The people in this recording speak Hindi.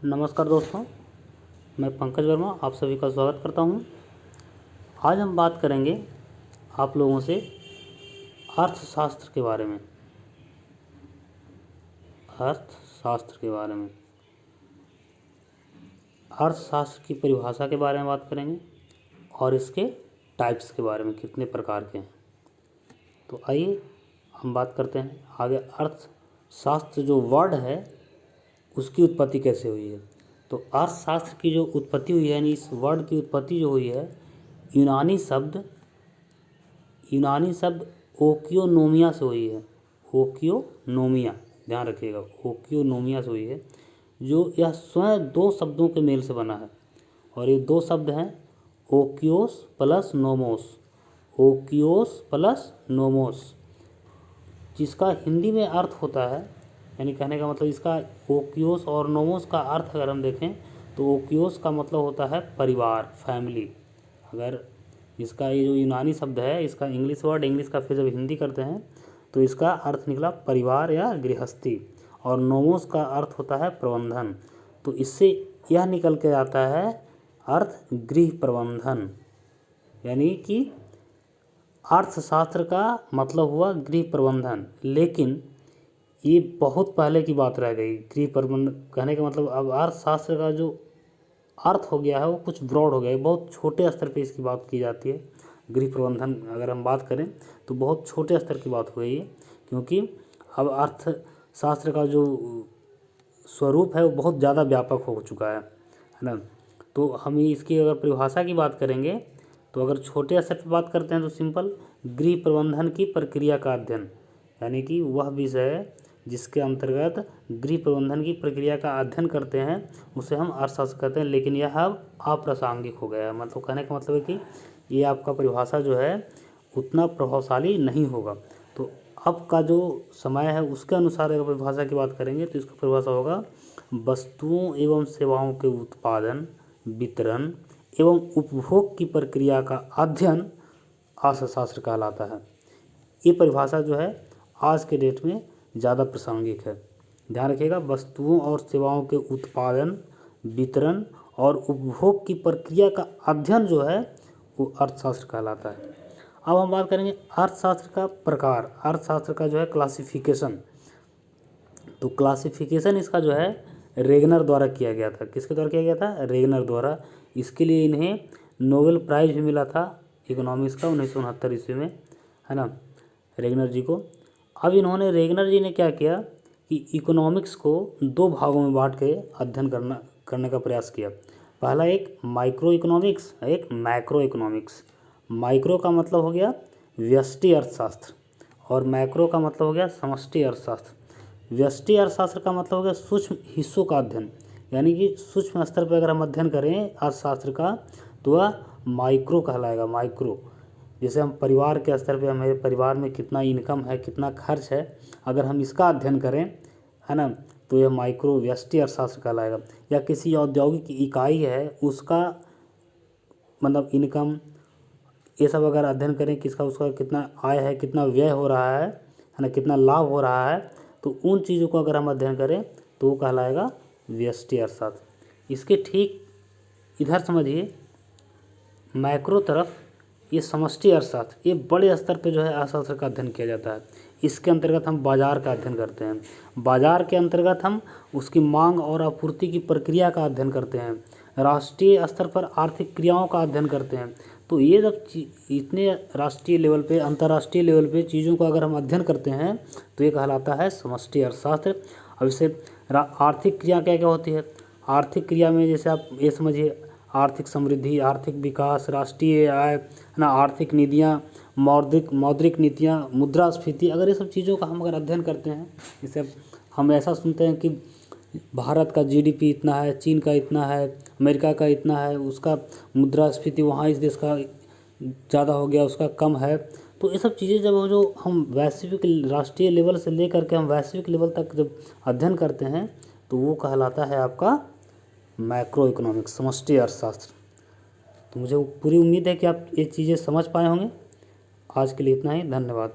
नमस्कार दोस्तों, मैं पंकज वर्मा आप सभी का स्वागत करता हूं। आज हम बात करेंगे आप लोगों से अर्थशास्त्र के बारे में। अर्थशास्त्र के बारे में, अर्थशास्त्र की परिभाषा के बारे में बात करेंगे और इसके टाइप्स के बारे में, कितने प्रकार के हैं। तो आइए हम बात करते हैं आगे। अर्थशास्त्र जो वर्ड है उसकी उत्पत्ति कैसे हुई है। तो अर्थशास्त्र की जो उत्पत्ति हुई है, यानी इस वर्ड की उत्पत्ति जो हुई है, यूनानी शब्द ओकियोनोमिया से हुई है। ओकियोनोमिया, ध्यान रखिएगा, ओकियोनोमिया से हुई है। जो यह स्वयं दो शब्दों के मेल से बना है, और ये दो शब्द हैं ओकियोस प्लस नोमोस। ओकियोस प्लस नोमोस, जिसका हिंदी में अर्थ होता है, यानी कहने का मतलब इसका ओकियोस और नोमोस का अर्थ अगर हम देखें तो ओकियोस का मतलब होता है परिवार, फैमिली। अगर इसका ये जो यूनानी शब्द है, इसका इंग्लिश वर्ड, इंग्लिश का फिर जब हिंदी करते हैं तो इसका अर्थ निकला परिवार या गृहस्थी, और नोमोस का अर्थ होता है प्रबंधन। तो इससे यह निकल के आता है अर्थ गृह प्रबंधन, यानी कि अर्थशास्त्र का मतलब हुआ गृह प्रबंधन। लेकिन ये बहुत पहले की बात रह गई। गृह प्रबंधन कहने का मतलब अब अर्थशास्त्र का जो अर्थ हो गया है वो कुछ ब्रॉड हो गया है, बहुत छोटे स्तर पे इसकी बात की जाती है। गृह प्रबंधन अगर हम बात करें तो बहुत छोटे स्तर की बात हो गई है, क्योंकि अब अर्थशास्त्र का जो स्वरूप है वो बहुत ज़्यादा व्यापक हो चुका है ना। तो हम इसकी अगर परिभाषा की बात करेंगे तो अगर छोटे स्तर पर बात करते हैं तो सिंपल गृह प्रबंधन की प्रक्रिया का अध्ययन, यानी कि वह विषय जिसके अंतर्गत गृह प्रबंधन की प्रक्रिया का अध्ययन करते हैं उसे हम अर्थशास्त्र कहते हैं। लेकिन यह अब अप्रासंगिक हो गया है। मतलब कहने का मतलब है कि ये आपका परिभाषा जो है उतना प्रभावशाली नहीं होगा। तो अब का जो समय है उसके अनुसार अगर परिभाषा की बात करेंगे तो इसका परिभाषा होगा वस्तुओं एवं सेवाओं के उत्पादन, वितरण एवं उपभोग की प्रक्रिया का अध्ययन अर्थशास्त्र कहलाता है। ये परिभाषा जो है आज के डेट में ज़्यादा प्रासंगिक है। ध्यान रखिएगा, वस्तुओं और सेवाओं के उत्पादन, वितरण और उपभोग की प्रक्रिया का अध्ययन जो है वो अर्थशास्त्र कहलाता है। अब हम बात करेंगे अर्थशास्त्र का प्रकार, अर्थशास्त्र का जो है क्लासिफिकेशन। तो क्लासिफिकेशन इसका जो है रेगनर द्वारा किया गया था। किसके द्वारा किया गया था? रेगनर द्वारा। इसके लिए इन्हें नोबेल प्राइज़ भी मिला था इकोनॉमिक्स का 1969 ईस्वी में, है ना, रेगनर जी को। अब रेगनर जी ने क्या किया कि इकोनॉमिक्स को दो भागों में बांट के अध्ययन करने का प्रयास किया। पहला एक माइक्रो इकोनॉमिक्स, एक मैक्रो इकोनॉमिक्स। माइक्रो का मतलब हो गया व्यष्टि अर्थशास्त्र और मैक्रो का मतलब हो गया समष्टि अर्थशास्त्र। व्यष्टि अर्थशास्त्र का मतलब हो गया सूक्ष्म हिस्सों का अध्ययन, यानी कि सूक्ष्म स्तर पर अगर हम अध्ययन करें अर्थशास्त्र का तो वह माइक्रो कहलाएगा। माइक्रो, जैसे हम परिवार के स्तर पे, हमारे परिवार में कितना इनकम है, कितना खर्च है, अगर हम इसका अध्ययन करें, है ना, तो यह माइक्रो व्यष्टि अर्थशास्त्र कहलाएगा। या किसी औद्योगिक इकाई है उसका मतलब इनकम, ये सब अगर अध्ययन करें किसका, उसका कितना आय है, कितना व्यय हो रहा है ना, कितना लाभ हो रहा है, तो उन चीज़ों को अगर हम अध्ययन करें तो वो कहलाएगा व्यष्टि अर्थशास्त्र। इसके ठीक इधर समझिए, मैक्रो तरफ ये समष्टि अर्थशास्त्र, ये बड़े स्तर पे जो है अर्थशास्त्र का अध्ययन किया जाता है। इसके अंतर्गत हम बाजार का अध्ययन करते हैं। बाजार के अंतर्गत हम उसकी मांग और आपूर्ति की प्रक्रिया का अध्ययन करते हैं। राष्ट्रीय स्तर पर आर्थिक क्रियाओं का अध्ययन करते हैं। तो ये जब इतने राष्ट्रीय लेवल पे, अंतर्राष्ट्रीय लेवल पे चीज़ों का अगर हम अध्ययन करते हैं तो ये कहलाता है समष्टि अर्थशास्त्र। अब इससे आर्थिक क्रिया क्या क्या होती है? आर्थिक क्रिया में जैसे आप ये समझिए, आर्थिक समृद्धि, आर्थिक विकास, राष्ट्रीय आय, है ना, आर्थिक नीतियाँ, मौद्रिक नीतियाँ, मुद्रास्फीति, अगर ये सब चीज़ों का हम अगर अध्ययन करते हैं, जैसे हम ऐसा सुनते हैं कि भारत का जीडीपी इतना है, चीन का इतना है, अमेरिका का इतना है, उसका मुद्रास्फीति वहाँ इस देश का ज़्यादा हो गया, उसका कम है। तो ये सब चीज़ें जब जो हम वैश्विक राष्ट्रीय लेवल से ले करके हम वैश्विक लेवल तक जब अध्ययन करते हैं तो वो कहलाता है आपका मैक्रो इकोनॉमिक्स, समष्टि अर्थशास्त्र। तो मुझे पूरी उम्मीद है कि आप ये चीज़ें समझ पाए होंगे। आज के लिए इतना ही, धन्यवाद।